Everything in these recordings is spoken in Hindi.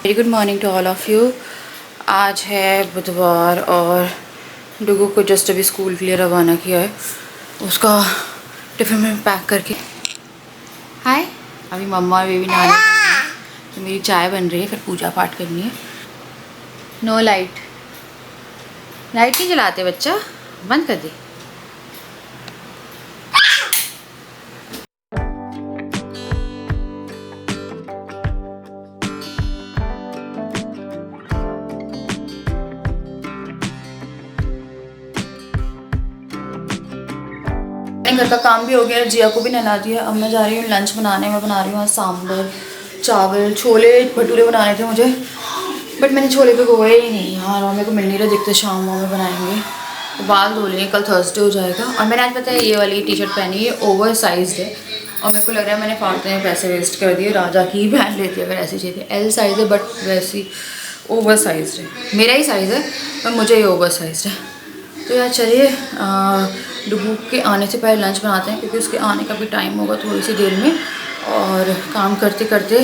Very good morning to all of you. आज है बुधवार और डुगू को जस्ट अभी स्कूल के लिए रवाना किया है। उसका टिफ़िन में पैक करके हाय। अभी मम्मा और बेबी नहाने गए हैं, तो मेरी चाय बन रही है, फिर पूजा पाठ करनी है। नो लाइट, लाइट नहीं जलाते बच्चा, बंद कर दी। घर का काम भी हो गया, जिया को भी नहला दिया। अब मैं जा रही हूँ लंच बनाने। मैं बना रही हूँ सांभर, चावल, छोले भटूरे बनाने थे मुझे, बट मैंने छोले भिगोए ही नहीं यार, और मेरे को मिल नहीं रहा। दिखते शाम में बनाएंगे, तो बाल धो लेंगे, कल थर्सडे हो जाएगा। और मैंने आज पता है ये वाली टी शर्ट पहनी है, ओवर साइज है, और मेरे को लग रहा है मैंने फालतू में पैसे वेस्ट कर दिए। राजा की ही पहन लेती है अगर ऐसी चाहिए। एल साइज़ है बट वैसी ओवर साइज है, मेरा ही साइज़ है पर मुझे ये ओवर साइज है। तो यार चलिए डुगू के आने से पहले लंच बनाते हैं, क्योंकि उसके आने का भी टाइम होगा थोड़ी सी देर में, और काम करते करते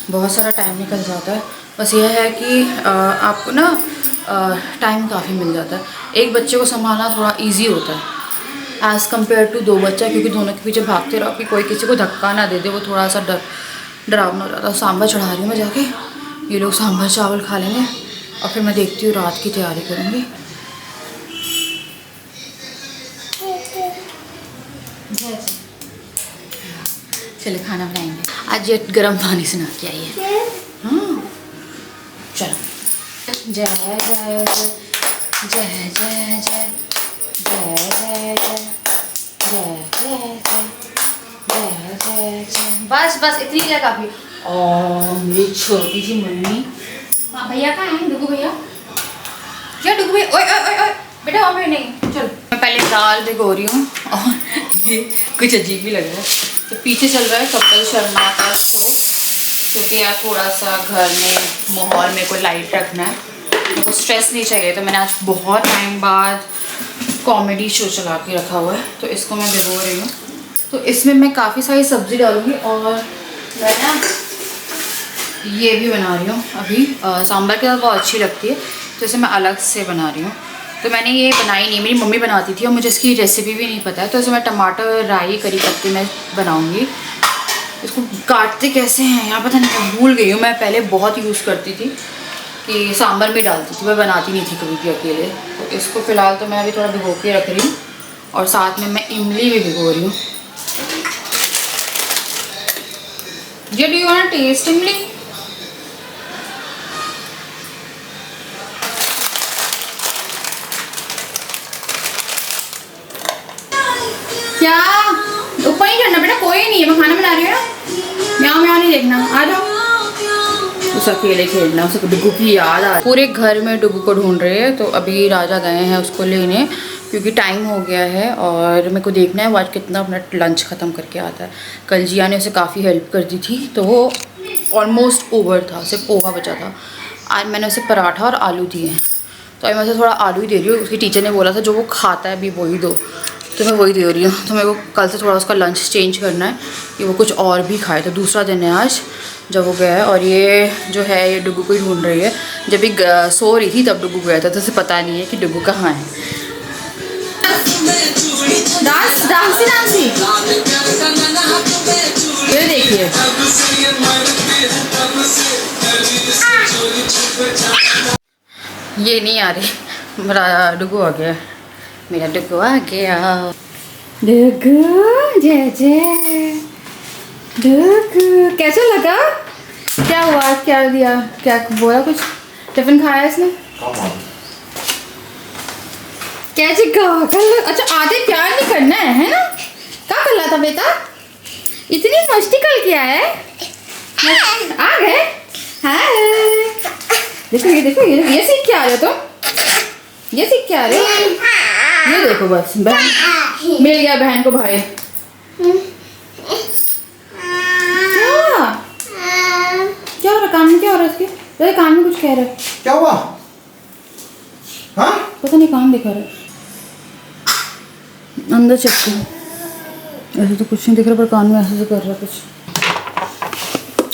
बहुत सारा टाइम निकल जाता है। बस यह है कि आपको ना टाइम काफ़ी मिल जाता है। एक बच्चे को संभालना थोड़ा इजी होता है एज़ कम्पेयर टू दो बच्चा, क्योंकि दोनों के पीछे भागते रहो कि कोई किसी को धक्का ना दे दे, वो थोड़ा सा डरावना हो जाता है। सांभर चढ़ा रही हूँ मैं जाके, ये लोग सांभर चावल खा लेंगे और फिर मैं देखती हूँ रात की तैयारी करूँगी। चलो खाना बनाएंगे। आज ये गर्म पानी से नहा के आई है। हाँ चलो। जय जय जय जय जय जय जय जय जय जय जय जय। बस बस इतनी जगह काफी। और मेरी छोटी सी मम्मी। भैया कहाँ हैं? डुगू भैया, क्या डुगू भैया? ओए ओए ओए ओए बेटा, वहाँ पे नहीं। चलो मैं पहले दाल भिगो रही हूँ, और ये कुछ अजीब ही लग रहा है। तो पीछे चल रहा है कपिल शर्मा का शो, क्योंकि यार थोड़ा सा घर में माहौल में को लाइट रखना है, मेरे को स्ट्रेस नहीं चाहिए। तो मैंने आज बहुत टाइम बाद कॉमेडी शो चला के रखा हुआ है, तो इसको मैं भिगो रही हूँ। तो इसमें मैं काफ़ी सारी सब्ज़ी डालूँगी, और मैं ना ये भी बना रही हूँ अभी सांभर के साथ बहुत अच्छी लगती है, तो इसे मैं अलग से बना रही हूँ। तो मैंने ये बनाई नहीं, मेरी मम्मी बनाती थी और मुझे इसकी रेसिपी भी नहीं पता है। तो इसे मैं टमाटर, राई, करी पत्ते में बनाऊँगी। इसको काटते कैसे हैं यार पता नहीं, भूल गई हूँ। मैं पहले बहुत यूज़ करती थी कि सांभर में डालती थी, मैं बनाती नहीं थी कभी भी अकेले। तो इसको फ़िलहाल तो मैं अभी थोड़ा भिगो के रख रही हूँ, और साथ में मैं इमली भी भिगो रही हूँ। ये डू यू वांट टेस्ट इमली? क्या ऊपर नहीं चढ़ना बेटा, कोई नहीं है, मैं खाना बना रही हूँ ना। म्याऊं म्याऊं नहीं देखना, आ जाओ। उस अकेले खेलना, उसको डुगू की याद आ रही। पूरे घर में डुगू को ढूंढ रहे हैं, तो अभी राजा गए हैं उसको लेने, क्योंकि टाइम हो गया है और मेरे को देखना है वो आज कितना अपना लंच ख़त्म करके आता है। कल जिया ने उसे काफ़ी हेल्प कर दी थी, तो वो ऑलमोस्ट ओवर था, सिर्फ पोहा बचा था। आज मैंने उसे पराठा और आलू दिए हैं, तो अभी मैं उसे थोड़ा आलू ही दे रही हूँ। उसकी टीचर ने बोला था जो वो खाता है अभी वही दो, तो मैं वही दे रही हूँ। तो मेरे को कल से थोड़ा उसका लंच चेंज करना है कि वो कुछ और भी खाए। तो दूसरा दिन है आज जब वो गया है, और ये जो है ये डुगू को ही ढूंढ रही है। जब भी सो रही थी तब डुगू गया था, तो उसे पता नहीं है कि डुगू कहाँ है। डांस डांसी डांसी ये देखिए, ये नहीं आ रही। मेरा डुगू आ गया, मेरा डुगू आ गया। डुगू जय जय डुगू, कैसा लगा? क्या हुआ? क्या दिया? क्या बोला? कुछ टिफिन खाया इसने? क्या जी कल? अच्छा आते प्यार नहीं करना है ना? क्या कर रहा था बेटा? इतनी मस्ती कल किया है? आ गए? हाय देखो ये सीख के आ रहे हो तुम? ये सीख के आ रहे हो? ये देखो बस बहन मिल गया, बहन को भाई। क्या हो रहा कान में? क्या हो रहा है इसके? अरे कान में कुछ कह रहा है। क्या हुआ? हाँ? पता नहीं, कान दिखा रहा है। अंदर चेक करो, ऐसे तो कुछ नहीं दिख रहा, पर कान में ऐसे कर रहा है कुछ।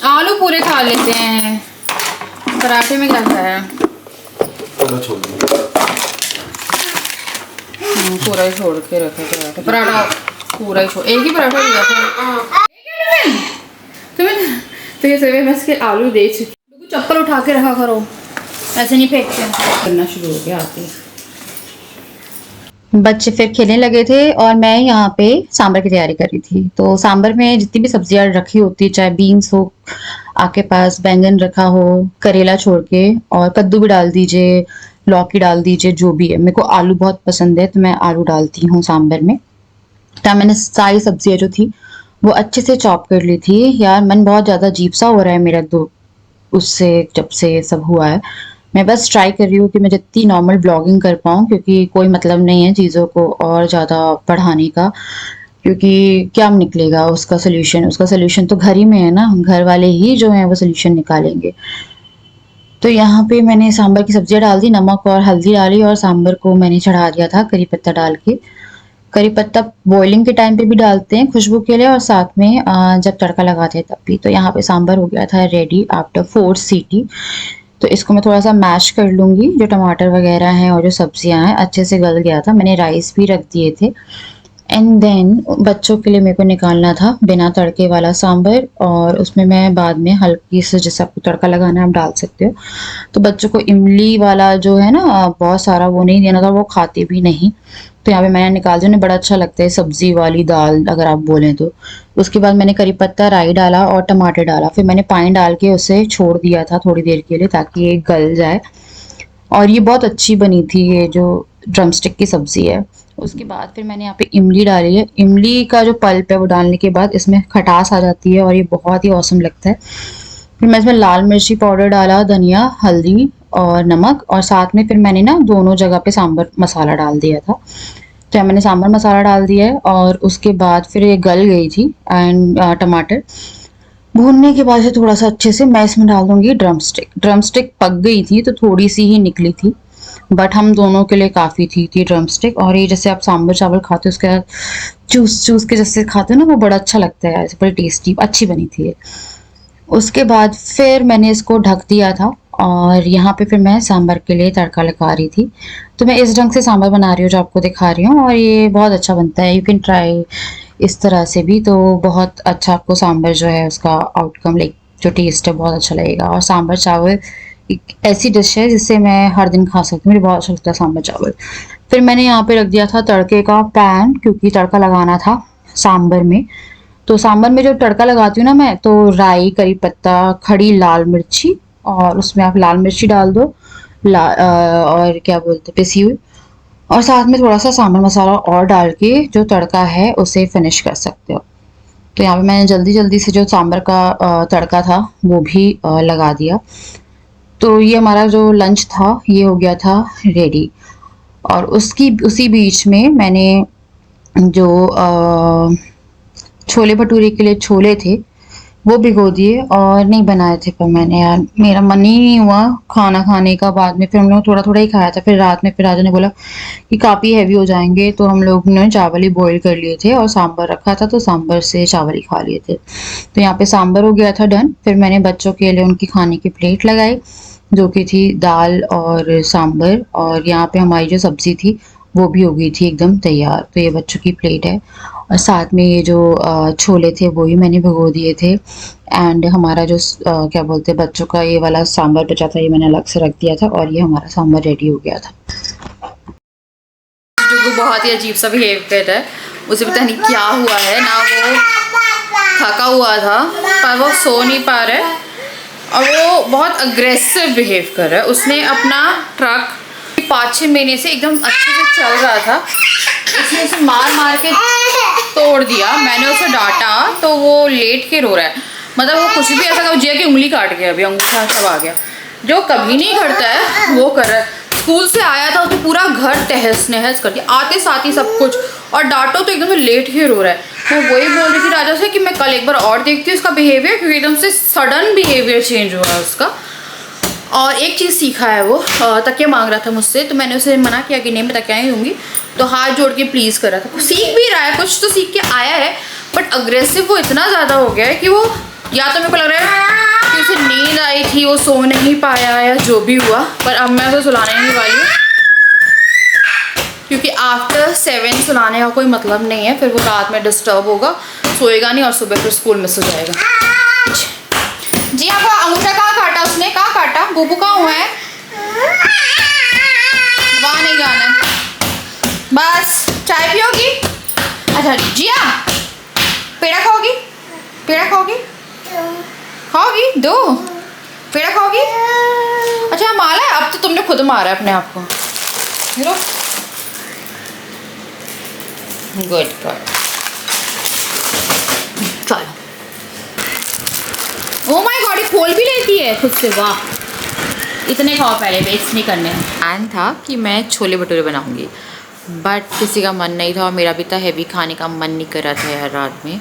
आलू पूरे खा लेते हैं। पराठे में क्या खाया? पूरा छोड़ दो। पूरा ही छोड़ के रखे पराठा पूरा ही छोड़, एक ही पराठा दिया था तुम्हें। तो ये सुबह मैं इसके आलू दे चुकी। चप्पल उठा के रखा करो, ऐसे नहीं फेंकते। करना शुरू हो गया आते। बच्चे फिर खेलने लगे थे और मैं यहाँ पे सांभर की तैयारी कर रही थी। तो सांभर में जितनी भी सब्जियां रखी होती है, चाहे बीन्स हो आपके पास, बैंगन रखा हो, करेला छोड़ के, और कद्दू भी डाल दीजिए, लौकी डाल दीजिए, जो भी है। मेरे को आलू बहुत पसंद है तो मैं आलू डालती हूँ सांभर में। तो मैंने सारी सब्जियां जो थी वो अच्छे से चॉप कर ली थी। यार मन बहुत ज़्यादा अजीब सा हो रहा है मेरा तो उससे, जब से सब हुआ है। मैं बस ट्राई कर रही हूँ कि मैं जितनी नॉर्मल ब्लॉगिंग कर पाऊँ, क्योंकि कोई मतलब नहीं है चीज़ों को और ज़्यादा बढ़ाने का, क्योंकि क्या निकलेगा उसका सोल्यूशन तो घर ही में है ना, घर वाले ही जो है वो सोल्यूशन निकालेंगे। तो यहाँ पे मैंने सांभर की सब्जियाँ डाल दी, नमक और हल्दी डाली, और सांभर को मैंने चढ़ा दिया था करी पत्ता डाल के। करी पत्ता बॉइलिंग के टाइम पे भी डालते हैं खुशबू के लिए, और साथ में जब तड़का लगाते हैं तब भी। तो यहाँ पे सांभर हो गया था रेडी आफ्टर 4 सीटी। तो इसको मैं थोड़ा सा मैश कर लूँगी। जो टमाटर वगैरह हैं और जो सब्जियां हैं अच्छे से गल गया था। मैंने राइस भी रख दिए थे। एंड देन बच्चों के लिए मेरे को निकालना था बिना तड़के वाला सांभर, और उसमें मैं बाद में हल्की से, जैसे आपको तड़का लगाना है आप डाल सकते हो। तो बच्चों को इमली वाला जो है ना बहुत सारा वो नहीं देना था, वो खाते भी नहीं। तो यहाँ पे मैंने निकाल दिया। उन्हें बड़ा अच्छा लगता है सब्जी वाली दाल अगर आप बोलें तो। उसके बाद मैंने करी पत्ता, राई डाला और टमाटर डाला। फिर मैंने पानी डाल के उसे छोड़ दिया था थोड़ी देर के लिए, ताकि ये गल जाए। और ये बहुत अच्छी बनी थी, ये जो ड्रमस्टिक की सब्जी है। उसके बाद फिर मैंने यहाँ पे इमली डाली है। इमली का जो पल्प है वो डालने के बाद इसमें खटास आ जाती है और ये बहुत ही औसम लगता है। फिर मैं इसमें लाल मिर्ची पाउडर डाला, धनिया, हल्दी और नमक, और साथ में फिर मैंने ना दोनों जगह पे सांभर मसाला डाल दिया था। तो यहाँ मैंने सांभर मसाला डाल दिया है, और उसके बाद फिर ये गल गई थी। एंड टमाटर भूनने के बाद से थोड़ा सा अच्छे से मैं इसमें डाल दूंगी ड्रमस्टिक पक गई थी तो थोड़ी सी ही निकली थी, बट हम दोनों के लिए काफ़ी थी ड्रमस्टिक। और ये जैसे आप सांभर चावल खाते हो उसके बाद चूस के जैसे खाते हो ना, वो बड़ा अच्छा लगता है, ऐसे बड़ी टेस्टी अच्छी बनी थी ये। उसके बाद फिर मैंने इसको ढक दिया था, और यहाँ पे फिर मैं सांभर के लिए तड़का लगा रही थी। तो मैं इस ढंग से सांभर बना रही हूँ जो आपको दिखा रही हूँ, और ये बहुत अच्छा बनता है। यू कैन ट्राई इस तरह से भी, तो बहुत अच्छा आपको सांभर जो है उसका आउटकम, लाइक जो टेस्ट है बहुत अच्छा लगेगा। और सांभर चावल एक ऐसी डिश है जिसे मैं हर दिन खा सकती हूँ, मुझे बहुत अच्छा लगता है सांभर चावल। फिर मैंने यहाँ पे रख दिया था तड़के का पैन, क्योंकि तड़का लगाना था सांभर में। तो सांभर में जो तड़का लगाती हूँ ना मैं, तो राई, करी पत्ता, खड़ी लाल मिर्ची, और उसमें आप लाल मिर्ची डाल दो, और क्या बोलते पिसी हुई, और साथ में थोड़ा सा सांभर मसाला और डाल के जो तड़का है उसे फिनिश कर सकते हो। तो यहाँ पे मैंने जल्दी से जो सांभर का तड़का था वो भी लगा दिया। तो ये हमारा जो लंच था ये हो गया था रेडी। और उसी बीच में मैंने जो छोले भटूरे के लिए छोले थे वो भिगो दिए और नहीं बनाए थे, पर मैंने यार मेरा मन ही नहीं हुआ खाना खाने का। बाद में फिर हम लोग थोड़ा ही खाया था। फिर रात में फिर राजा ने बोला कि काफ़ी हैवी हो जाएंगे, तो हम लोग ने चावल ही बॉईल कर लिए थे और सांभर रखा था, तो सांभर से चावल ही खा लिए थे। तो यहाँ पे सांभर हो गया था डन। फिर मैंने बच्चों के लिए उनकी खाने की प्लेट लगाई, जो कि थी दाल और सांभर, और यहाँ पे हमारी जो सब्जी थी वो भी हो गई थी एकदम तैयार। तो ये बच्चों की प्लेट है, और साथ में ये जो छोले थे वो ही मैंने भिगो दिए थे। एंड हमारा जो क्या बोलते हैं बच्चों का ये वाला सांभर बचा था, ये मैंने अलग से रख दिया था, और ये हमारा सांभर रेडी हो गया था। जो बहुत ही अजीब सा बिहेव कर रहा है, उसे पता नहीं क्या हुआ है ना, वो थका हुआ था पर वो सो नहीं पा रहा है, और वो बहुत अग्रेसिव बिहेव कर रहा है। उसने अपना ट्रक 5-6 महीने से एकदम अच्छे से चल रहा था, इसने उसे मार के तोड़ दिया। मैंने उसे डांटा तो वो लेट के रो रहा है, मतलब वो कुछ भी ऐसा जिया की उंगली काट गया, अभी अंगूठा सब आ गया। जो कभी नहीं करता है वो कर रहा है। स्कूल से आया था तो पूरा घर तहस नहस कर दिया, आते साथ ही सब कुछ, और डांटो तो एकदम लेट ही रो रहा है। मैं वही बोल रही थी राजा से कि मैं कल एक बार और देखती हूँ उसका बिहेवियर, क्योंकि एकदम से सडन बिहेवियर चेंज हुआ है उसका। और एक चीज़ सीखा है वो, तकिया मांग रहा था मुझसे, तो मैंने उसे मना किया कि नहीं मैं तकिया ही दूँगी, तो हाथ जोड़ के प्लीज़ कर रहा था। सीख भी रहा है, कुछ तो सीख के आया है, बट अग्रेसिव वो इतना ज़्यादा हो गया है कि वो, या तो मेरे को लग रहा है कि उसे नींद आई थी, वो सो नहीं पाया या जो भी हुआ, पर अब मैं उसे सुलाने नहीं वाली हूँ क्योंकि आफ्टर 7 सुलाने का कोई मतलब नहीं है, फिर वो रात में डिस्टर्ब होगा, सोएगा नहीं और सुबह फिर स्कूल मिस हो जाएगा। जी आपको अंगूठा कहाँ काटा उसने, कहाँ काटा, बुबू कहाँ हुआ है, वहाँ नहीं जाना है। बस चाय पियोगी? अच्छा जिया पेड़ा खाओगी, पेड़ा खाओगी, खाओगी दो पेड़ा खाओगी? अच्छा माला है, अब तो तुमने खुद मारा है अपने आप को। हीरो गुड गुड, चलो। ओ माय गॉड, ये खोल भी लेती है खुद से, वाह। इतने खाओ पहले, वेस्ट नहीं करने। प्लान था कि मैं छोले भटूरे बनाऊंगी, बट किसी का मन नहीं था और मेरा भी था हैवी खाने का मन नहीं कर रहा था यार रात में।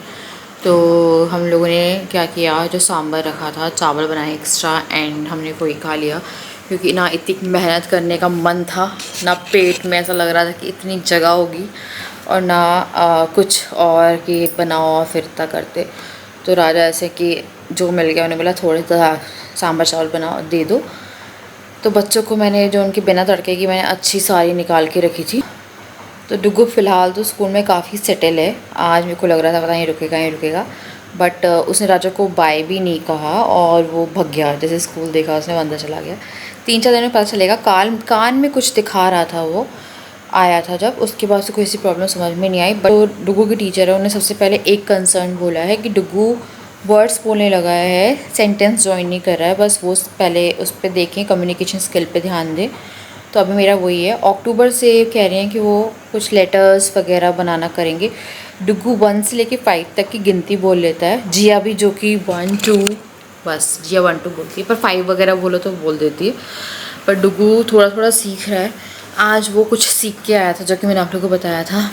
तो हम लोगों ने क्या किया, जो सांभर रखा था, चावल बनाए एक्स्ट्रा एंड हमने वही खा लिया, क्योंकि ना इतनी मेहनत करने का मन था, ना पेट में ऐसा लग रहा था कि इतनी जगह होगी, और ना कुछ और कि बनाओ फिरता करते। तो राजा ऐसे कि जो मिल गया उन्हें बोला थोड़े सा सांभर चावल बनाओ दे दो। तो बच्चों को मैंने जो उनकी बिना तड़के की मैंने अच्छी सारी निकाल के रखी थी। तो डुगू फ़िलहाल तो स्कूल में काफ़ी सेटल है। आज मेरे को लग रहा था पता नहीं रुकेगा नहीं रुकेगा, बट उसने राजा को बाय भी नहीं कहा और वो भग गया। जैसे स्कूल देखा उसने अंदर चला गया। 3-4 दिन में पता चलेगा। कान में कुछ दिखा रहा था, वो आया था जब, उसके बाद से कोई ऐसी प्रॉब्लम समझ में नहीं आई। बट जो डुगू की टीचर है उन्होंने सबसे पहले एक कंसर्न बोला है कि डुगू वर्ड्स बोलने लगा है, सेंटेंस जॉइन नहीं कर रहा है, बस वो पहले उस पर देखें, कम्युनिकेशन स्किल पे ध्यान दें। तो अभी मेरा वही है। अक्टूबर से कह रहे हैं कि वो कुछ लेटर्स वगैरह बनाना करेंगे। डुगू 1 से लेके 5 तक की गिनती बोल लेता है। जिया भी जो कि 1 2, बस जिया 1 2 बोलती है, पर 5 वगैरह बोलो तो बोल देती है। पर डुगू थोड़ा थोड़ा सीख रहा है। आज वो कुछ सीख के आया था जो कि मैंने आप लोगों को बताया था।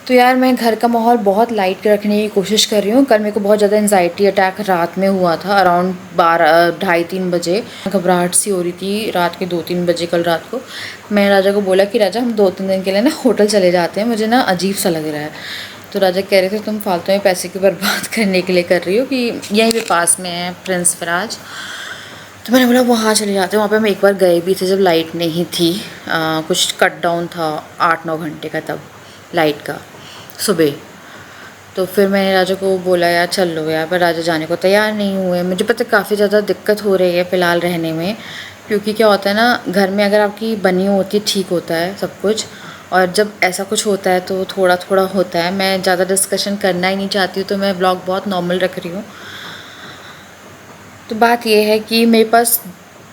तो यार मैं घर का माहौल बहुत लाइट रखने की कोशिश कर रही हूँ। कल मेरे को बहुत ज़्यादा एंजाइटी अटैक रात में हुआ था, अराउंड 2:30-3 बजे। घबराहट सी हो रही थी रात के 2-3 बजे कल रात को। मैं राजा को बोला कि राजा हम 2-3 दिन के लिए ना होटल चले जाते हैं, मुझे ना अजीब सा लग रहा है। तो राजा कह रहे थे तुम फालतू में पैसे की बर्बाद करने के लिए कर रही हो, कि यहीं पे पास में है प्रिंस फराज। तो मैंने बोला वहाँ चले जाते हैं। वहाँ पे हम एक बार गए भी थे जब लाइट नहीं थी, कुछ कट डाउन था 8-9 घंटे का तब लाइट का सुबह। तो फिर मैंने राजा को बोला यार चल लो यार, पर राजा जाने को तैयार नहीं हुए। मुझे पता काफ़ी ज़्यादा दिक्कत हो रही है फ़िलहाल रहने में, क्योंकि क्या होता है ना, घर में अगर आपकी बनी होती है ठीक होता है सब कुछ, और जब ऐसा कुछ होता है तो थोड़ा थोड़ा होता है। मैं ज़्यादा डिस्कशन करना ही नहीं चाहती हूँ, तो मैं ब्लॉग बहुत नॉर्मल रख रही हूँ। तो बात ये है कि मेरे पास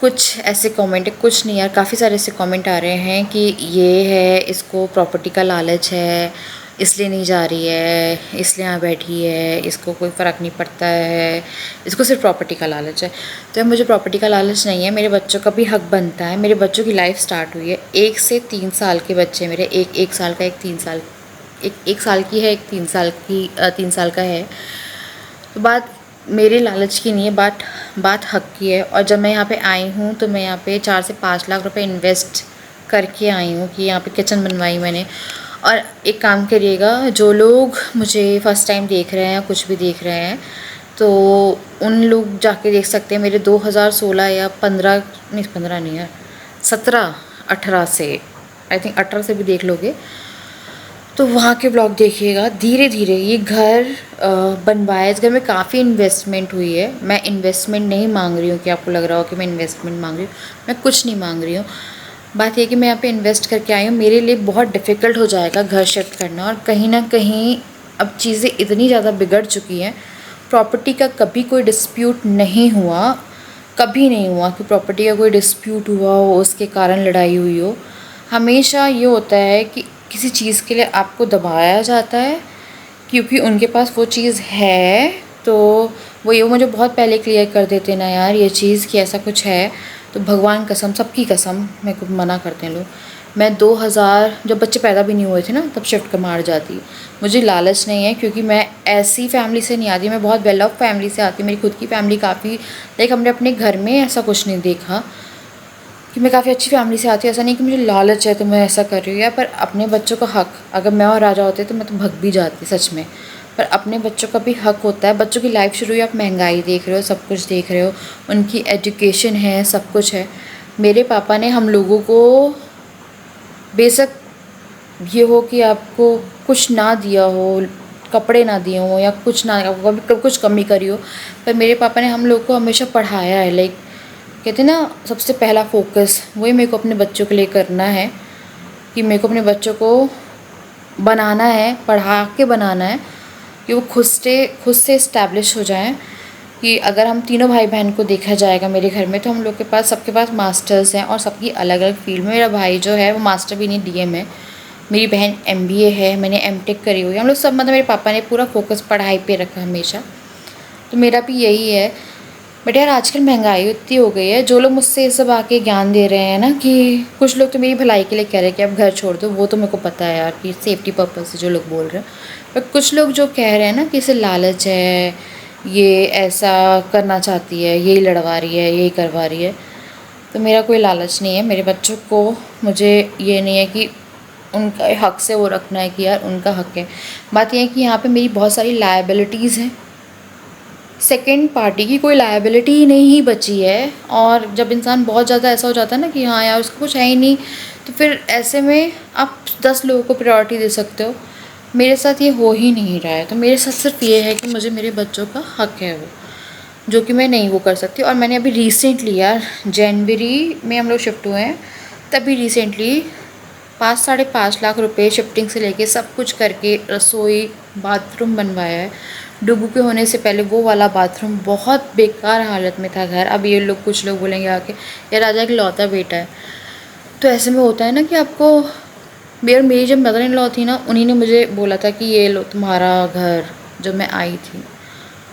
कुछ ऐसे कमेंट, कुछ नहीं यार काफ़ी सारे ऐसे कमेंट आ रहे हैं कि ये है, इसको प्रॉपर्टी का लालच है इसलिए नहीं जा रही है, इसलिए यहाँ बैठी है, इसको कोई फ़र्क नहीं पड़ता है, इसको सिर्फ प्रॉपर्टी का लालच है। तो मुझे प्रॉपर्टी का लालच नहीं है, मेरे बच्चों का भी हक बनता है। मेरे बच्चों की लाइफ स्टार्ट हुई है। 1 से 3 साल के बच्चे मेरे, एक साल का, एक 3 साल, एक साल की है, एक 3 साल की, 3 साल का है। तो बात मेरे लालच की नहीं है, बात हक की है। और जब मैं यहाँ पे आई हूँ तो मैं यहाँ पे 4 से 5 लाख रुपए इन्वेस्ट करके आई हूँ कि यहाँ पे किचन बनवाई मैंने। और एक काम करिएगा, जो लोग मुझे फ़र्स्ट टाइम देख रहे हैं, कुछ भी देख रहे हैं, तो उन लोग जाके देख सकते हैं मेरे 2016 या 15 नहीं यार 17-18 से, आई थिंक 18 से भी देख लोगे तो वहाँ के ब्लॉग देखिएगा। धीरे धीरे ये घर बनवाया, इस घर में काफ़ी इन्वेस्टमेंट हुई है। मैं इन्वेस्टमेंट नहीं मांग रही हूँ कि आपको लग रहा हो कि मैं इन्वेस्टमेंट मांग रही हूँ, मैं कुछ नहीं मांग रही हूँ। बात ये कि मैं यहाँ पे इन्वेस्ट करके आई हूँ, मेरे लिए बहुत डिफ़िकल्ट हो जाएगा घर शिफ्ट करना। और कहीं ना कहीं अब चीज़ें इतनी ज़्यादा बिगड़ चुकी हैं। प्रॉपर्टी का कभी कोई डिस्प्यूट नहीं हुआ, कभी नहीं हुआ कि प्रॉपर्टी का कोई डिस्प्यूट हुआ हो, उसके कारण लड़ाई हुई हो। हमेशा ये होता है कि किसी चीज़ के लिए आपको दबाया जाता है क्योंकि उनके पास वो चीज़ है। तो वो ये मुझे बहुत पहले क्लियर कर देते ना यार ये चीज़ कि ऐसा कुछ है, तो भगवान कसम, सबकी कसम, मेरे को मना करते हैं लोग। मैं 2000 जब बच्चे पैदा भी नहीं हुए थे ना तब शिफ्ट कर मार जाती। मुझे लालच नहीं है क्योंकि मैं ऐसी फैमिली से नहीं आती, मैं बहुत वेल ऑफ फैमिली से आती। मेरी खुद की फैमिली काफ़ी, लाइक हमने अपने घर में ऐसा कुछ नहीं देखा। कि मैं काफ़ी अच्छी फैमिली से आती हूँ। ऐसा नहीं कि मुझे लालच है तो मैं ऐसा कर रही हूँ यार, पर अपने बच्चों का हक, अगर मैं और राजा होते तो मैं तो भग भी जाती सच में। पर अपने बच्चों का भी हक होता है। बच्चों की लाइफ शुरू हुई, आप महंगाई देख रहे हो, सब कुछ देख रहे हो, उनकी एजुकेशन है, सब कुछ है। मेरे पापा ने हम लोगों को बेशक ये हो कि आपको कुछ ना दिया हो, कपड़े ना दिए हों या कुछ ना, कभी कुछ कमी करी हो, पर मेरे पापा ने हम लोग को हमेशा पढ़ाया है। लाइक कहते हैं ना, सबसे पहला फोकस वही मेरे को अपने बच्चों के लिए करना है कि मेरे को अपने बच्चों को बनाना है, पढ़ा के बनाना है कि वो खुद से इस्टेब्लिश हो जाएं। कि अगर हम तीनों भाई बहन को देखा जाएगा मेरे घर में, तो हम लोग के पास सबके पास मास्टर्स हैं और सबकी अलग अलग फील्ड में। मेरा भाई जो है वो मास्टर भी नहीं, डीएम है। मेरी बहन एमबीए है, मैंने एमटेक करी हुई है। हम लोग सब, मतलब मेरे पापा ने पूरा फोकस पढ़ाई पे रखा हमेशा। तो मेरा भी यही है। बट यार आजकल महंगाई इतनी हो गई है, जो लोग मुझसे ये सब आके ज्ञान दे रहे हैं ना, कि कुछ लोग तो मेरी भलाई के लिए कह रहे हैं कि अब घर छोड़ दो, वो तो मेरे को पता है यार कि सेफ्टी पर्पज़ से जो लोग बोल रहे हैं। पर कुछ लोग जो कह रहे हैं ना कि इसे लालच है, ये ऐसा करना चाहती है, यही लड़वा रही है, यही करवा रही है, तो मेरा कोई लालच नहीं है। मेरे बच्चों को मुझे ये नहीं है कि उनका हक से वो रखना है कि यार उनका हक है। बात यह है कि यहाँ पे मेरी बहुत सारी लायबिलिटीज़ हैं, सेकेंड पार्टी की कोई लायबिलिटी ही नहीं ही बची है। और जब इंसान बहुत ज़्यादा ऐसा हो जाता है ना कि हाँ यार उसका कुछ है ही नहीं, तो फिर ऐसे में आप 10 लोगों को प्रायोरिटी दे सकते हो। मेरे साथ ये हो ही नहीं रहा है। तो मेरे साथ सिर्फ ये है कि मुझे मेरे बच्चों का हक है वो, जो कि मैं नहीं वो कर सकती। और मैंने अभी रिसेंटली यार जनवरी में हम लोग शिफ्ट हुए हैं, तभी रिसेंटली 5-5.5 लाख रुपए शिफ्टिंग से लेके सब कुछ करके रसोई बाथरूम बनवाया है। डुगू के होने से पहले वो वाला बाथरूम बहुत बेकार हालत में था घर। अब ये लोग, कुछ लोग बोलेंगे आके यार राजा एक लौता बेटा है, तो ऐसे में होता है ना कि आपको, मेरी जब मदर इन लॉ थी ना, उन्हीं ने मुझे बोला था कि ये लो तुम्हारा घर, जब मैं आई थी।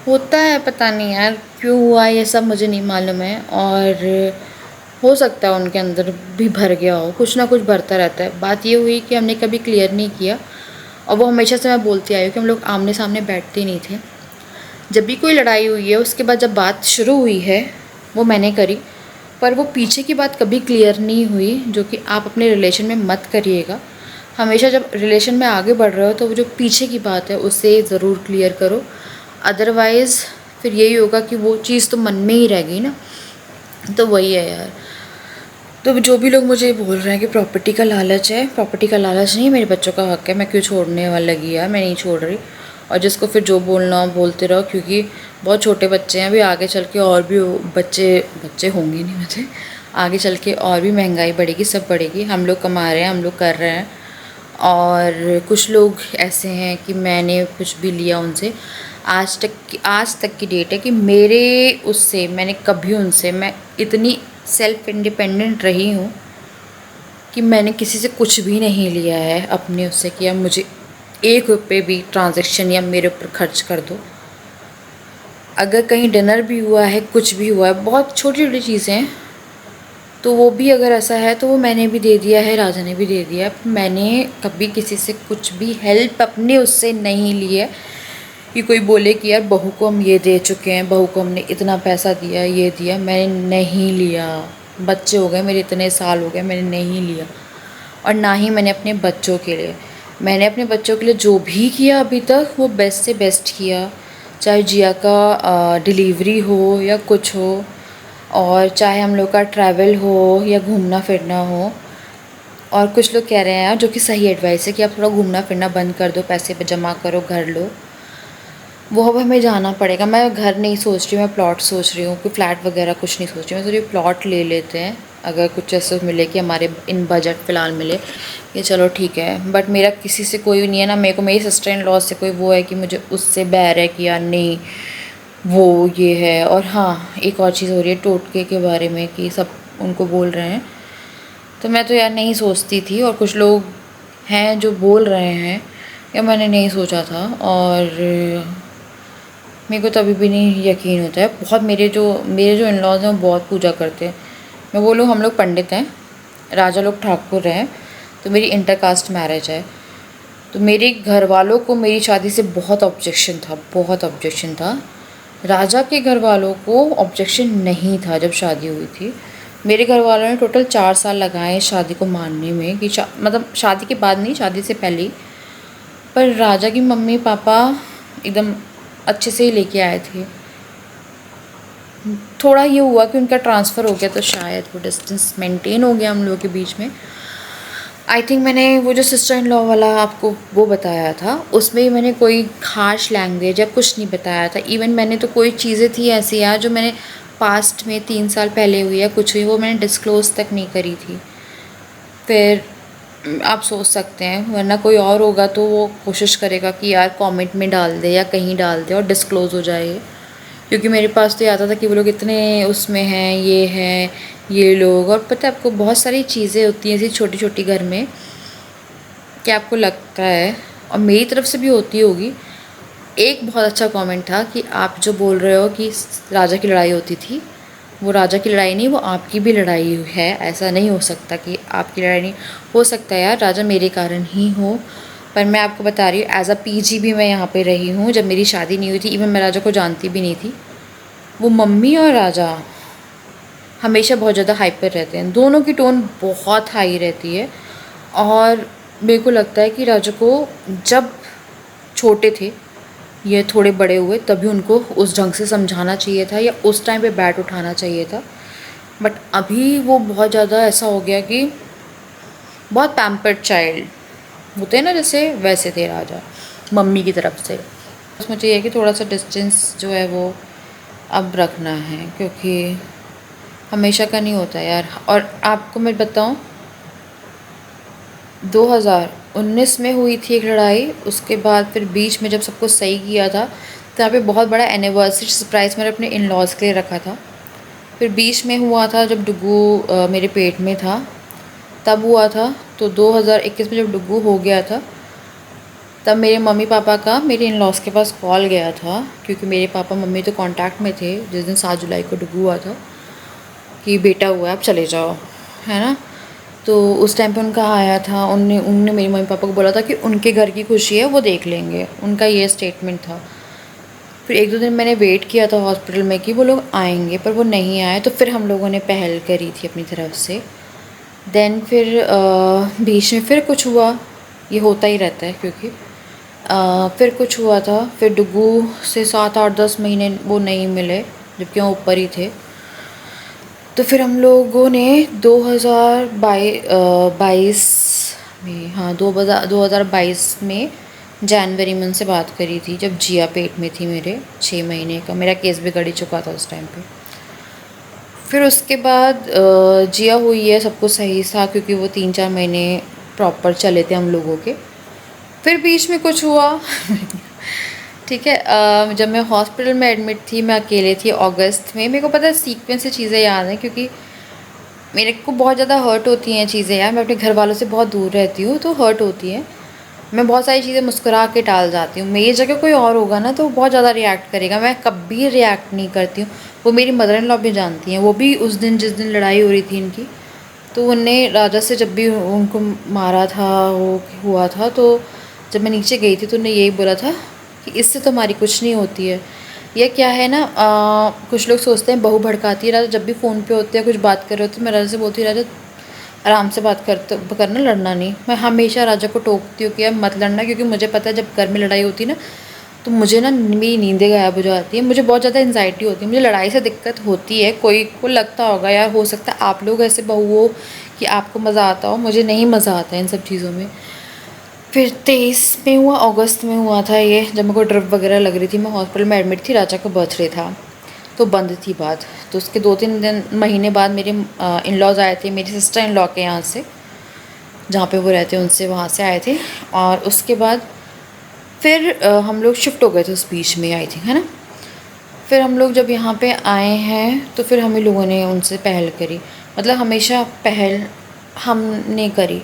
होता है, पता नहीं यार क्यों हुआ ये सब, मुझे नहीं मालूम है। और हो सकता है उनके अंदर भी भर गया हो, कुछ ना कुछ भरता रहता है। बात ये हुई कि हमने कभी क्लियर नहीं किया, और वो हमेशा से मैं बोलती आई हूँ कि हम लोग आमने सामने बैठते ही नहीं थे। जब भी कोई लड़ाई हुई है, उसके बाद जब बात शुरू हुई है वो मैंने करी, पर वो पीछे की बात कभी क्लियर नहीं हुई, जो कि आप अपने रिलेशन में मत करिएगा। हमेशा जब रिलेशन में आगे बढ़ रहे हो तो वो जो पीछे की बात है उसे ज़रूर क्लियर करो, अदरवाइज़ फिर यही होगा कि वो चीज़ तो मन में ही रह गई ना। तो वही है यार। तो जो भी लोग मुझे बोल रहे हैं कि प्रॉपर्टी का लालच है, प्रॉपर्टी का लालच नहीं, मेरे बच्चों का हक है। मैं क्यों छोड़ने वाली लगी यार, मैं नहीं छोड़ रही। और जिसको फिर जो बोलना हो बोलते रहो, क्योंकि बहुत छोटे बच्चे हैं, अभी आगे चल के और भी बच्चे होंगे नहीं मुझे, आगे चल के और भी महंगाई बढ़ेगी, सब बढ़ेगी। हम लोग कमा रहे हैं, हम लोग कर रहे हैं, और कुछ लोग ऐसे हैं कि मैंने कुछ भी लिया उनसे, आज तक की डेट है कि मेरे उससे मैंने कभी उनसे, मैं इतनी सेल्फ इंडिपेंडेंट रही हूँ कि मैंने किसी से कुछ भी नहीं लिया है अपने उससे कि यार मुझे 1 रुपये भी ट्रांजैक्शन या मेरे ऊपर खर्च कर दो। अगर कहीं डिनर भी हुआ है, कुछ भी हुआ है, बहुत छोटी छोटी चीज़ें हैं, तो वो भी अगर ऐसा है तो वो मैंने भी दे दिया है, राजा ने भी दे दिया है। मैंने कभी किसी से कुछ भी हेल्प अपने उससे नहीं ली है कि कोई बोले कि यार बहू को हम ये दे चुके हैं, बहू को हमने इतना पैसा दिया, ये दिया, मैंने नहीं लिया। बच्चे हो गए मेरे, इतने साल हो गए, मैंने नहीं लिया। और ना ही मैंने अपने बच्चों के लिए, मैंने अपने बच्चों के लिए जो भी किया अभी तक वो बेस्ट से बेस्ट किया, चाहे जिया का डिलीवरी हो या कुछ हो, और चाहे हम लोग का ट्रैवल हो या घूमना फिरना हो। और कुछ लोग कह रहे हैं यार, जो कि सही एडवाइस है, कि आप थोड़ा घूमना फिरना बंद कर दो, पैसे पे जमा करो, घर लो। वो अब हमें जाना पड़ेगा। मैं घर नहीं सोच रही, मैं प्लॉट सोच रही हूँ, कि फ्लैट वगैरह कुछ नहीं सोच रही। मैं सोच रही हूँ प्लॉट ले लेते हैं, अगर कुछ ऐसा मिले कि हमारे इन बजट फ़िलहाल मिले, ये चलो ठीक है। बट मेरा किसी से कोई नहीं है ना, मेरे को मेरी सिस्टर इन लॉ से कोई वो है कि मुझे उससे बैर है कि यार नहीं वो ये है। और हाँ, एक और चीज़ हो रही है टोटके के बारे में, कि सब उनको बोल रहे हैं, तो मैं तो यार नहीं सोचती थी, और कुछ लोग हैं जो बोल रहे हैं, या मैंने नहीं सोचा था, और मेरे को तो अभी भी नहीं यकीन होता है। बहुत मेरे जो इन लॉज़ हैं वो बहुत पूजा करते हैं। मैं बोलूँ, हम लोग पंडित हैं, राजा लोग ठाकुर हैं, तो मेरी इंटरकास्ट मैरिज है। तो मेरे घर वालों को मेरी शादी से बहुत ऑब्जेक्शन था, बहुत ऑब्जेक्शन था। राजा के घर वालों को ऑब्जेक्शन नहीं था जब शादी हुई थी। मेरे घर वालों ने टोटल 4 साल लगाए शादी को मानने में कि मतलब शादी के बाद नहीं, शादी से पहले ही। पर राजा की मम्मी पापा एकदम अच्छे से ही लेके आए थे। थोड़ा ये हुआ कि उनका ट्रांसफ़र हो गया तो शायद वो डिस्टेंस मेंटेन हो गया हम लोगों के बीच में। आई थिंक मैंने वो जो सिस्टर इन लॉ वाला आपको वो बताया था, उसमें ही मैंने कोई खास लैंग्वेज या कुछ नहीं बताया था। इवन मैंने तो कोई चीज़ें थी ऐसी यार जो मैंने पास्ट में 3 साल पहले हुई या कुछ हुई, वो मैंने डिस्क्लोज़ तक नहीं करी थी। फिर आप सोच सकते हैं, वरना कोई और होगा तो वो कोशिश करेगा कि यार कमेंट में डाल दे या कहीं डाल दे और डिस्क्लोज़ हो जाए। क्योंकि मेरे पास तो ये आता था कि वो लोग इतने उसमें हैं, ये हैं, ये लोग। और पता है आपको बहुत सारी चीज़ें होती हैं ऐसी छोटी छोटी घर में कि आपको लगता है, और मेरी तरफ से भी होती होगी। एक बहुत अच्छा कमेंट था कि आप जो बोल रहे हो कि राजा की लड़ाई होती थी, वो राजा की लड़ाई नहीं, वो आपकी भी लड़ाई है। ऐसा नहीं हो सकता कि आपकी लड़ाई नहीं हो सकता यार, राजा मेरे कारण ही हो। पर मैं आपको बता रही हूँ, एज अ पीजी भी मैं यहाँ पे रही हूँ। जब मेरी शादी नहीं हुई थी, इवन मैं राजा को जानती भी नहीं थी। वो मम्मी और राजा हमेशा बहुत ज़्यादा हाइपर रहते हैं, दोनों की टोन बहुत हाई रहती है। और मेरे को लगता है कि राजा को जब छोटे थे, ये थोड़े बड़े हुए, तभी उनको उस ढंग से समझाना चाहिए था या उस टाइम पे बैट उठाना चाहिए था। बट अभी वो बहुत ज़्यादा ऐसा हो गया कि बहुत पैम्पर्ड चाइल्ड होते हैं ना, जैसे वैसे थे राजा मम्मी की तरफ से। बस मुझे ये है कि थोड़ा सा डिस्टेंस जो है वो अब रखना है, क्योंकि हमेशा का नहीं होता यार। और आपको मैं बताऊं, 2019 में हुई थी एक लड़ाई, उसके बाद फिर बीच में जब सब कुछ सही किया था तो यहाँ पे बहुत बड़ा एनिवर्सरी सरप्राइज़ मैंने अपने इन लॉज़ के लिए रखा था। फिर बीच में हुआ था जब डुग्गू मेरे पेट में था, तब हुआ था। तो 2021 में जब डुग्गू हो गया था, तब मेरे मम्मी पापा का मेरे इन लॉज़ के पास कॉल गया था, क्योंकि मेरे पापा मम्मी तो कांटेक्ट में थे जिस दिन 7 जुलाई को डुग्गू हुआ था, कि बेटा हुआ है आप चले जाओ, है ना। तो उस टाइम पे उनका आया था, उनने उनने मेरे मम्मी पापा को बोला था कि उनके घर की खुशी है वो देख लेंगे, उनका ये स्टेटमेंट था। फिर 1-2 दिन मैंने वेट किया था हॉस्पिटल में कि वो लोग आएंगे, पर वो नहीं आए। तो फिर हम लोगों ने पहल करी थी अपनी तरफ से। देन फिर बीच में फिर कुछ हुआ, ये होता ही रहता है क्योंकि फिर कुछ हुआ था। फिर डुग्गू से 7-8-10 महीने वो नहीं मिले, जबकि वो ऊपर ही थे। तो फिर हम लोगों ने 2022 में, हाँ 2022 में जनवरी में उनसे बात करी थी, जब जिया पेट में थी मेरे 6 महीने का। मेरा केस भी गड़ चुका था उस टाइम पे। फिर उसके बाद जिया हुई है, सब कुछ सही था क्योंकि वो 3-4 महीने प्रॉपर चले थे हम लोगों के। फिर बीच में कुछ हुआ ठीक है। जब मैं हॉस्पिटल में एडमिट थी, मैं अकेले थी अगस्त में। मेरे को पता है सीक्वेंस से चीज़ें याद हैं, क्योंकि मेरे को बहुत ज़्यादा हर्ट होती हैं चीज़ें यार। मैं अपने घर वालों से बहुत दूर रहती हूँ तो हर्ट होती है। मैं बहुत सारी चीज़ें मुस्कुरा के टाल जाती हूँ। मेरी जगह कोई और होगा ना तो वो बहुत ज़्यादा रिएक्ट करेगा, मैं कभी रिएक्ट नहीं करती हूँ। वो मेरी मदर इन लॉ भी जानती हैं। वो भी उस दिन जिस दिन लड़ाई हो रही थी इनकी, तो उनने राजा से जब भी उनको मारा था, वो हुआ था, तो जब मैं नीचे गई थी तो उन्हें यही बोला था कि इससे तो हमारी कुछ नहीं होती है। यह क्या है ना, कुछ लोग सोचते हैं बहू भड़काती है। राजा जब भी फ़ोन पे होते हैं, कुछ बात कर रहे होते हैं, मैं राजा से बोलती हूँ राजा आराम से बात करना, लड़ना नहीं। मैं हमेशा राजा को टोकती हूँ कि यार मत लड़ना, क्योंकि मुझे पता है जब घर में लड़ाई होती है ना तो मुझे ना मेरी नींदें गायब हो जाती है। मुझे बहुत ज़्यादा एंजाइटी होती है, मुझे लड़ाई से दिक्कत होती है। कोई को लगता होगा यार, हो सकता है आप लोग ऐसे बहू हो कि आपको मज़ा आता हो, मुझे नहीं मज़ा आता है इन सब चीज़ों में। फिर 23 में हुआ, अगस्त में हुआ था ये, जब मेरे को ड्रिप वगैरह लग रही थी। मैं हॉस्पिटल में एडमिट थी, राजा का बर्थडे था तो बंद थी बात। तो उसके 2-3 महीने बाद मेरे इन लॉज़ आए थे, मेरी सिस्टर इन लॉ के यहाँ से, जहाँ पे वो रहते हैं उनसे, वहाँ से आए थे। और उसके बाद फिर हम लोग शिफ्ट हो गए थे उस बीच में, आई थिंक, है ना। फिर हम लोग जब यहाँ पे आए हैं तो फिर हम ही लोगों ने उनसे पहल करी, मतलब हमेशा पहल हमने करी।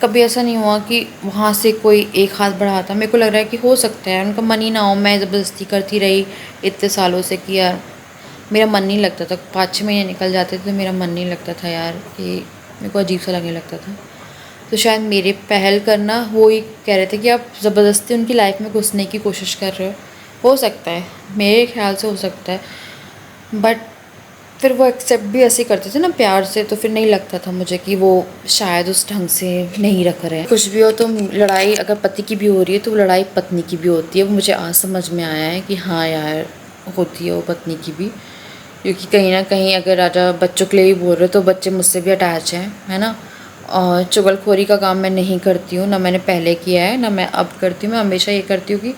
कभी ऐसा नहीं हुआ कि वहाँ से कोई एक हाथ बढ़ाता। मेरे को लग रहा है कि हो सकता है उनका मन ही ना हो, मैं ज़बरदस्ती करती रही इतने सालों से कि यार मेरा मन नहीं लगता था। 5-6 महीने निकल जाते थे तो मेरा मन नहीं लगता था यार, कि मेरे को अजीब सा लगने लगता था। तो शायद मेरे पहल करना, वो ही कह रहे थे कि आप ज़बरदस्ती उनकी लाइफ में घुसने की कोशिश कर रहे हो सकता है, मेरे ख्याल से हो सकता है। बट फिर वो एक्सेप्ट भी ऐसे ही करते थे ना प्यार से, तो फिर नहीं लगता था मुझे कि वो शायद उस ढंग से नहीं रख रहे हैं। कुछ भी हो तो लड़ाई अगर पति की भी हो रही है तो वो लड़ाई पत्नी की भी होती है। वो मुझे आज समझ में आया है कि हाँ यार, होती है वो पत्नी की भी, क्योंकि कहीं ना कहीं अगर राजा बच्चों के लिए ही बोल रहे तो बच्चे मुझसे भी अटैच हैं, है ना। और चुगलखोरी का काम मैं नहीं करती हूँ, ना मैंने पहले किया है ना मैं अब करती हूँ। मैं हमेशा ये करती हूँ कि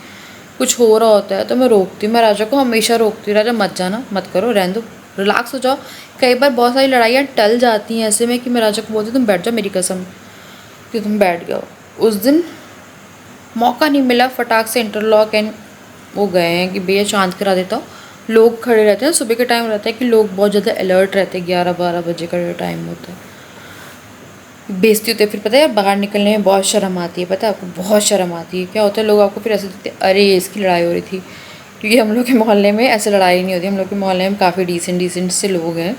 कुछ हो रहा होता है तो मैं रोकती हूँ। मैं राजा को हमेशा रोकती हूँ, राजा मत जाना, मत करो, रहने दो, रिलैक्स हो जाओ। कई बार बहुत सारी लड़ाइयाँ टल जाती हैं ऐसे में कि मैं राजा को बोलती हूँ तुम बैठ जाओ, मेरी कसम कि तुम बैठ गए। उस दिन मौका नहीं मिला, फटाक से इंटरलॉक एंड वो गए हैं कि भैया शांत करा देता हूँ। लोग खड़े रहते हैं, सुबह के टाइम रहता है कि लोग बहुत ज़्यादा अलर्ट रहते हैं, 11-12 बजे का टाइम होता है। बेइज्जती होती है, फिर पता है बाहर निकलने में बहुत शर्म आती है, पता है आपको, बहुत शर्म आती है। क्या होता है, लोग आपको फिर ऐसे देखते हैं, अरे इसकी लड़ाई हो रही थी। क्योंकि हम लोग के मोहल्ले में ऐसे लड़ाई नहीं होती, हम लोग के मोहल्ले में काफ़ी डिसेंट से लोग हैं।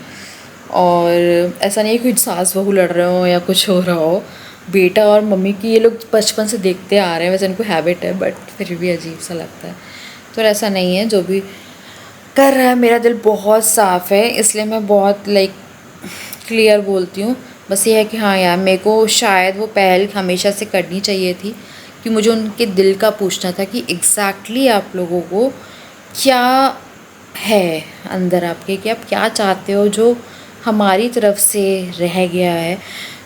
और ऐसा नहीं है कोई सास बहू लड़ रहे हो या कुछ हो रहा हो। बेटा और मम्मी की ये लोग बचपन से देखते आ रहे हैं, वैसे इनको हैबिट है, बट फिर भी अजीब सा लगता है। तो ऐसा नहीं है, जो भी कर रहा है मेरा दिल बहुत साफ़ है, इसलिए मैं बहुत क्लियर बोलती हूँ। बस ये है कि हाँ यार, मेरे को शायद वो पहल हमेशा से करनी चाहिए थी कि मुझे उनके दिल का पूछना था कि एग्जैक्टली आप लोगों को क्या है अंदर आपके, कि आप क्या चाहते हो जो हमारी तरफ से रह गया है।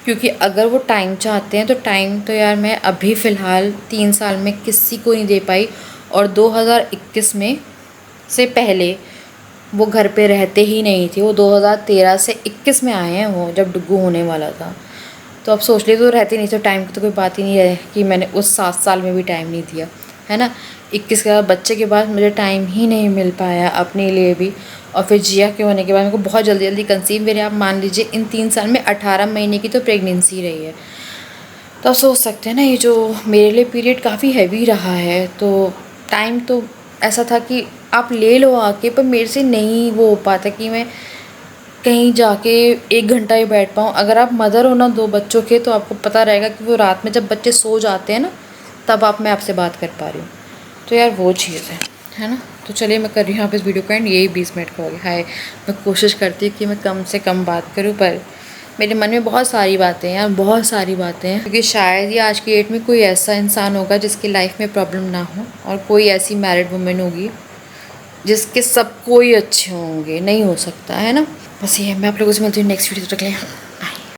क्योंकि अगर वो टाइम चाहते हैं तो टाइम तो यार मैं अभी फ़िलहाल 3 साल में किसी को नहीं दे पाई, और 2021 में से पहले वो घर पे रहते ही नहीं थे। वो 2013 से 21 में आए हैं, वो जब डुग्गू होने वाला था। तो अब सोच लिए तो रहते नहीं, तो टाइम की तो कोई बात ही नहीं है कि मैंने उस 7 साल में भी टाइम नहीं दिया, है ना। 21 के बाद बच्चे के बाद मुझे टाइम ही नहीं मिल पाया अपने लिए भी। और फिर जिया के होने के बाद मेरे को बहुत जल्दी जल्दी कंसीव, मेरे आप मान लीजिए इन 3 साल में 18 महीने की तो प्रेगनेंसी रही है। तो आप सोच सकते हैं ना, ये जो मेरे लिए पीरियड काफ़ी हैवी रहा है। तो टाइम तो ऐसा था कि आप ले लो आके, पर मेरे से नहीं वो हो पाता कि मैं कहीं जाके 1 घंटा ही बैठ पाऊँ। अगर आप मदर हो ना 2 बच्चों के, तो आपको पता रहेगा कि वो रात में जब बच्चे सो जाते हैं ना, तब मैं आपसे बात कर पा रही हूँ। तो यार वो चीज़ है ना। तो चलिए मैं कर रही हूँ यहाँ पे इस वीडियो को एंड, यही 20 मिनट का हो गया। हाय, मैं कोशिश करती हूँ कि मैं कम से कम बात करूँ, पर मेरे मन में बहुत सारी बातें हैं यार, बहुत सारी बातें हैं। क्योंकि शायद ही आज की डेट में कोई ऐसा इंसान होगा जिसकी लाइफ में प्रॉब्लम ना हो, और कोई ऐसी मैरिड वुमेन होगी जिसके सब कोई अच्छे होंगे, नहीं हो सकता, है ना। बस ये है, मैं आप लोगों से मिलती हूँ नेक्स्ट वीडियो तक।